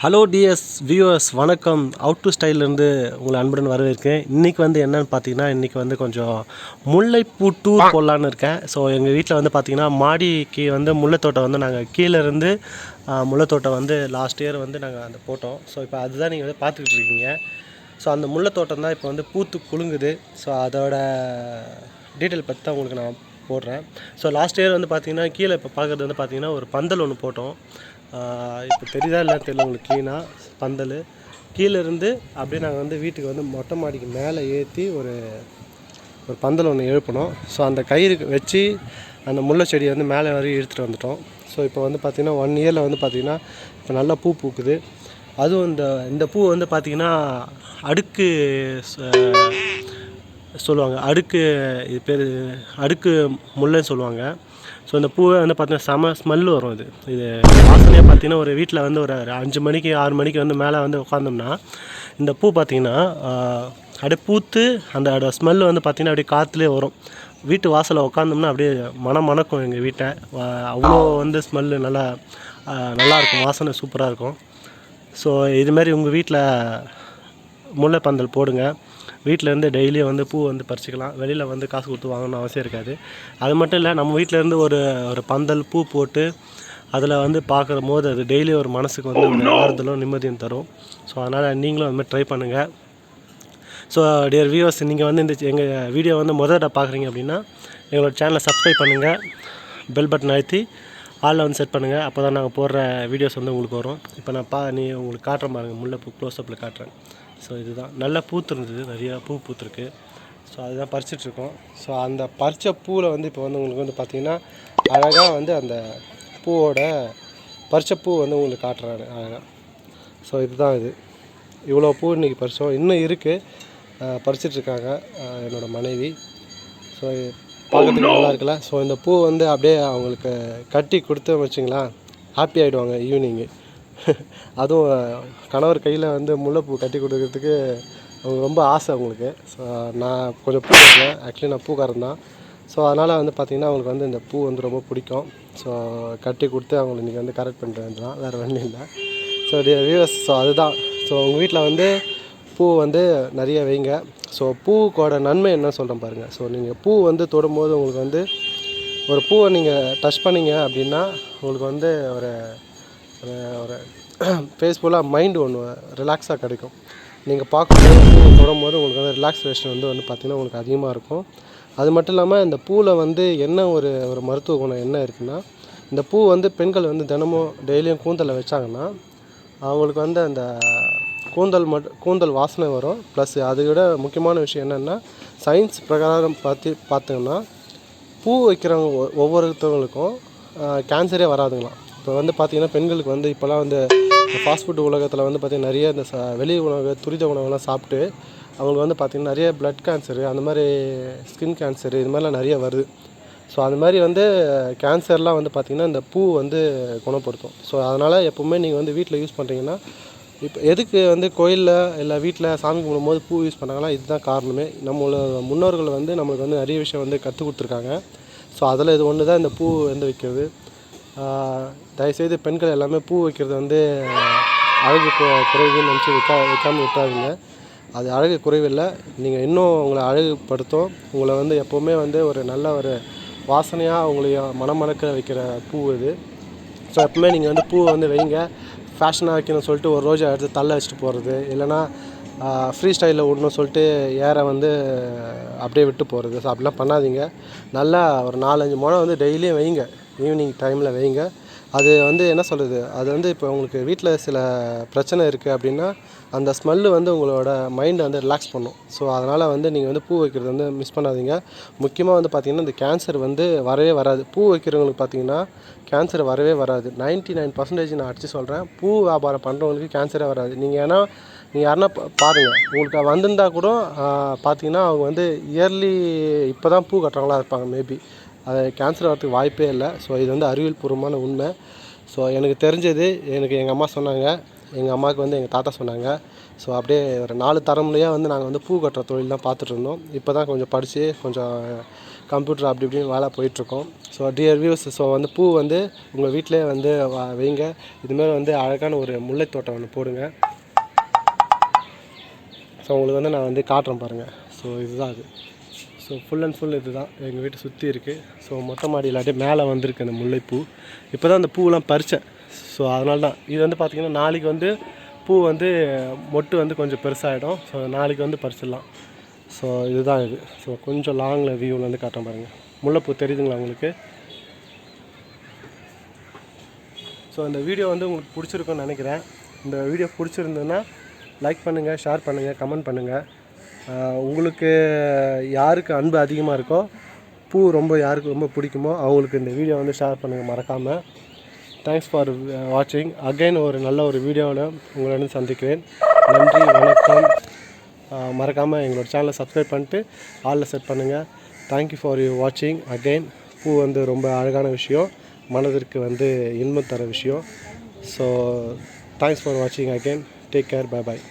Hello DS viewers வணக்கம். Out to ஸ்டைல்லேருந்து உங்களை அன்புடன் வரவேற்கிறேன். இன்றைக்கி என்னென்னு பார்த்தீங்கன்னா, இன்றைக்கி கொஞ்சம் முல்லைப்பூ டூர் போடலான்னு இருக்கேன். ஸோ எங்கள் வீட்டில் பார்த்தீங்கன்னா மாடிக்கு முல்லைத்தோட்டம் நாங்கள் கீழேருந்து முல்லைத்தோட்டம் லாஸ்ட் இயர் நாங்கள் அந்த போட்டோம். ஸோ இப்போ அதுதான் நீங்கள் பார்த்துக்கிட்டு இருக்கீங்க. ஸோ அந்த முல்லைத்தோட்டம் தான் இப்போ பூத்து குலுங்குது. ஸோ அதோட டீட்டெயில் பற்றி தான் உங்களுக்கு நான் போடுறேன். ஸோ லாஸ்ட் இயர் பார்த்தீங்கன்னா கீழே இப்போ பார்க்குறது பார்த்தீங்கன்னா ஒரு பந்தல் ஒன்று போட்டோம். இப்போ தெரியுதா இல்லை தெரியல உங்களுக்கு க்ளீனாக பந்தல் கீழேருந்து அப்படியே நாங்கள் வீட்டுக்கு மொட்டை மாடிக்கு மேலே ஏற்றி ஒரு பந்தல் ஒன்று எழுப்பினோம். ஸோ அந்த கயிறு வச்சு அந்த முல்லை செடியை மேலே வரையும் இழுத்துட்டு வந்துட்டோம். ஸோ இப்போ பார்த்திங்கன்னா 1 இயரில் பார்த்திங்கன்னா இப்போ நல்லா பூ பூக்குது. அதுவும் இந்த பூ பார்த்திங்கன்னா அடுக்கு சொல்லுவாங்க. இது பேர் அடுக்கு முல்லைன்னு சொல்லுவாங்க. ஸோ இந்த பூவை பார்த்தீங்கன்னா செம ஸ்மெல் வரும். இது வாசனையாக பார்த்தீங்கன்னா ஒரு வீட்டில் ஒரு 5 மணிக்கு 6 மணிக்கு மேலே உட்காந்தோம்னா இந்த பூ பார்த்திங்கன்னா அப்படியே பூத்து அந்த ஸ்மெல்லு பார்த்திங்கன்னா அப்படியே காற்றுலேயே வரும். வீட்டு வாசலில் உட்காந்தோம்னா அப்படியே மணக்கும் எங்கள் வீட்டை. அவ்வளோ ஸ்மெல்லு நல்லாயிருக்கும், வாசனை சூப்பராக இருக்கும். ஸோ இதுமாரி உங்கள் வீட்டில் முல்லைப்பந்தல் போடுங்க. வீட்டிலேருந்து டெய்லியும் பூ பறிச்சிக்கலாம். வெளியில் காசு கொடுத்து வாங்கணும்னு அவசியம் இருக்காது. அது மட்டும் இல்லை, நம்ம வீட்டிலேருந்து ஒரு பந்தல் பூ போட்டு அதில் பார்க்குற போது அது டெய்லி ஒரு மனசுக்கு ஒரு ஆறுதலும் நிம்மதியும் தரும். ஸோ அதனால் நீங்களும் அதுமாதிரி ட்ரை பண்ணுங்கள். ஸோ டியர் வியூவர்ஸ், நீங்கள் இந்த எங்கள் வீடியோ முதல்ல பார்க்குறீங்க அப்படின்னா எங்களோட சேனலை சப்ஸ்கிரைப் பண்ணுங்கள். பெல் பட்டன் அழுத்தி ஆளில் செட் பண்ணுங்கள். அப்போ தான் நாங்கள் போடுற வீடியோஸ் உங்களுக்கு வரும். இப்போ நான் உங்களுக்கு காட்டுறேன் பாருங்கள். முல்லைப்பூ க்ளோஸ்அப்பில் காட்டுறேன். ஸோ இதுதான் நல்லா பூத்துருந்தது, நிறையா பூ பூத்துருக்கு. ஸோ அதுதான் பறிச்சிட்ருக்கோம். ஸோ அந்த பறித்த பூவில் இப்போ உங்களுக்கு பார்த்திங்கன்னா அழகாக அந்த பூவோட பறித்த பூ உங்களுக்கு காட்டுறாரு அழகாக. ஸோ இதுதான் இவ்வளோ பூ இன்றைக்கி பறித்தோம். இன்னும் இருக்குது, பறிச்சிட்ருக்காங்க என்னோடய மனைவி. ஸோ பார்க்கறதுக்கு நல்லா இருக்குல்ல. ஸோ இந்த பூ அப்படியே அவங்களுக்கு கட்டி கொடுத்து வச்சிங்களா ஹாப்பி ஆகிடுவாங்க ஈவினிங்கு. அதுவும் கணவர் கையில் முல்லைப்பூ கட்டி கொடுக்கறதுக்கு அவங்க ரொம்ப ஆசை அவங்களுக்கு. ஸோ நான் கொஞ்சம் பூ கட்டுறேன். ஆக்சுவலி நான் பூக்காரன் தான். ஸோ அதனால் பார்த்திங்கன்னா அவங்களுக்கு இந்த பூ ரொம்ப பிடிக்கும். ஸோ கட்டி கொடுத்து அவங்களை இன்றைக்கி கரெக்ட் பண்ணிட்டு வந்துடலாம், வேறு வழி இல்லை. ஸோ வியூவர்ஸ், ஸோ அதுதான். ஸோ உங்கள் வீட்டில் பூ நிறைய வைங்க. ஸோ பூவோட நன்மை என்ன சொல்கிறேன் பாருங்கள். ஸோ நீங்கள் பூ தொடும்போது உங்களுக்கு ஒரு பூவை நீங்கள் டச் பண்ணிங்க அப்படின்னா உங்களுக்கு ஒரு ஒரு ஃபேஸ்ஃபுல்லாக மைண்டு ஒன்று ரிலாக்ஸாக கிடைக்கும். நீங்கள் பார்க்கும்போது பூ தொடும்போது உங்களுக்கு ரிலாக்ஸேஷன் பார்த்திங்கன்னா உங்களுக்கு அதிகமாக இருக்கும். அது மட்டும் இல்லாமல் இந்த பூவில் என்ன ஒரு மருத்துவ குணம் என்ன இருக்குன்னா, இந்த பூ பெண்கள் தினமும் டெய்லியும் கூந்தலில் வச்சாங்கன்னா அவங்களுக்கு அந்த கூந்தல் வாசனை வரும். ப்ளஸ் அதை விட முக்கியமான விஷயம் என்னென்னா, சயின்ஸ் பிரகாரம் பார்த்திங்கன்னா பூ வைக்கிறவங்க ஒவ்வொருத்தவங்களுக்கும் கேன்சரே வராதுங்களாம். இப்போ பார்த்திங்கன்னா பெண்களுக்கு இப்போலாம் ஃபாஸ்ட் ஃபுட் உலகத்தில் பார்த்திங்கன்னா நிறைய இந்த வெளி உணவு துரித உணவுலாம் சாப்பிட்டு அவங்களுக்கு பார்த்திங்கன்னா நிறைய ப்ளட் கேன்சரு, அந்த மாதிரி ஸ்கின் கேன்சரு, இது மாதிரிலாம் நிறைய வருது. ஸோ அது மாதிரி கேன்சர்லாம் பார்த்திங்கன்னா இந்த பூ குணப்படுத்தும். ஸோ அதனால் எப்போவுமே நீங்கள் வீட்டில் யூஸ் பண்ணுறீங்கன்னா, இப்போ எதுக்கு கோயிலில் இல்லை வீட்டில் சாமி கும்பிடும்போது பூ யூஸ் பண்ணுறாங்கன்னா இதுதான் காரணமே. நம்மளோட முன்னோர்கள் நம்மளுக்கு நிறைய விஷயம் கற்றுக் கொடுத்துருக்காங்க. ஸோ அதில் இது ஒன்று தான் இந்த பூ வைக்கிறது. தயவுசெய்து பெண்கள் எல்லாமே பூ வைக்கிறது அழகு குறைவுன்னு நினச்சி வைக்காமல் விட்டாதீங்க. அது அழகு குறைவில்லை, நீங்கள் இன்னும் உங்களை அழகுபடுத்தும். உங்களை எப்போவுமே ஒரு நல்ல ஒரு வாசனையாக உங்களையும் மனமணக்க வைக்கிற பூ இது. ஸோ எப்பவுமே நீங்கள் பூவை வைங்க. ஃபேஷனாக வைக்கணும்னு சொல்லிட்டு ஒரு ரோஜா எடுத்து தள்ள வச்சுட்டு போகிறது, இல்லைனா ஃப்ரீ ஸ்டைலில் விடணும்னு சொல்லிட்டு ஏற அப்படியே விட்டு போகிறது. ஸோ அப்படிலாம் பண்ணாதீங்க. நல்லா ஒரு 4-5 முழம் டெய்லியும் வைங்க. ஈவினிங் டைமில் வைங்க. அது என்ன சொல்கிறது, அது இப்போ உங்களுக்கு வீட்டில் சில பிரச்சனை இருக்குது அப்படின்னா அந்த ஸ்மெல்லு உங்களோட மைண்டை ரிலாக்ஸ் பண்ணும். ஸோ அதனால் நீங்கள் பூ வைக்கிறது மிஸ் பண்ணாதீங்க. முக்கியமாக பார்த்திங்கன்னா இந்த கேன்சர் வரவே வராது. பூ வைக்கிறவங்களுக்கு பார்த்திங்கன்னா கேன்சர் வரவே வராது. 99% நான் அடித்து சொல்கிறேன். பூ வியாபாரம் பண்ணுறவங்களுக்கு கேன்சரே வராது. நீங்கள் யாருன்னா பாருங்கள், உங்களுக்கு வந்திருந்தால் கூட பார்த்திங்கன்னா அவங்க இயர்லி இப்போ தான் பூ கட்டுறவங்களா இருப்பாங்க. மேபி அது கேன்சர் வரதுக்கு வாய்ப்பே இல்லை. ஸோ இது அறிவியல் பூர்வமான உண்மை. ஸோ எனக்கு தெரிஞ்சது, எனக்கு எங்கள் அம்மா சொன்னாங்க. எங்கள் அம்மாவுக்கு வந்து எங்கள் தாத்தா சொன்னாங்க. ஸோ அப்படியே ஒரு 4 தலைமுறையாக வந்து நாங்கள் வந்து பூ கட்டுற தொழில் தான் பார்த்துட்டு இருந்தோம். இப்போ தான் கொஞ்சம் படித்து கொஞ்சம் கம்ப்யூட்டர் அப்படி இப்படின்னு வேலை போயிட்டுருக்கோம். ஸோ டியர் வியூஸ், ஸோ வந்து பூ வந்து உங்கள் வீட்டிலே வந்து வைங்க. இதுமாரி வந்து அழகான ஒரு முல்லை தோட்டம் ஒன்று போடுங்க. ஸோ உங்களுக்கு வந்து நான் வந்து காட்டுறேன் பாருங்கள். ஸோ இதுதான் அது. ஸோ ஃபுல் அண்ட் ஃபுல் இது தான் எங்கள் வீட்டை சுற்றி இருக்குது. ஸோ மொட்டை மாடியில் அப்படியே மேலே வந்திருக்கு அந்த முல்லைப்பூ. இப்போ தான் அந்த பூவெலாம் பறித்தேன். ஸோ அதனால தான் இது வந்து பார்த்திங்கன்னா நாளைக்கு வந்து பூ வந்து மொட்டு வந்து கொஞ்சம் பெருசாகிடும். ஸோ நாளைக்கு வந்து பறிச்சிடலாம். ஸோ இதுதான் இது. ஸோ கொஞ்சம் லாங்கில் வியூவில் வந்து காட்டுறேன் பாருங்கள். முல்லைப்பூ தெரியுதுங்களா உங்களுக்கு? ஸோ இந்த வீடியோ வந்து உங்களுக்கு பிடிச்சிருக்குன்னு நினைக்கிறேன். இந்த வீடியோ பிடிச்சிருந்ததுன்னா லைக் பண்ணுங்கள், ஷேர் பண்ணுங்கள், கமெண்ட் பண்ணுங்கள். உங்களுக்கு யாருக்கு அன்பு அதிகமாக இருக்கோ, பூ யாருக்கு ரொம்ப பிடிக்குமோ அவங்களுக்கு இந்த வீடியோ வந்து ஷேர் பண்ணுங்கள் மறக்காமல். தேங்க்ஸ் ஃபார் வாட்சிங். அகைன் ஒரு நல்ல ஒரு வீடியோவில் உங்களை வந்து சந்திக்கிறேன். நன்றி, வணக்கம். மறக்காமல் எங்களோட சேனலை சப்ஸ்கிரைப் பண்ணிட்டு ஆலில் செட் பண்ணுங்கள். தேங்க்யூ ஃபார் யூ வாட்சிங். அகைன் பூ வந்து ரொம்ப அழகான விஷயம், மனதிற்கு வந்து இன்பம் தர விஷயம். ஸோ தேங்க்ஸ் ஃபார் வாட்சிங் again. Take care. Bye bye.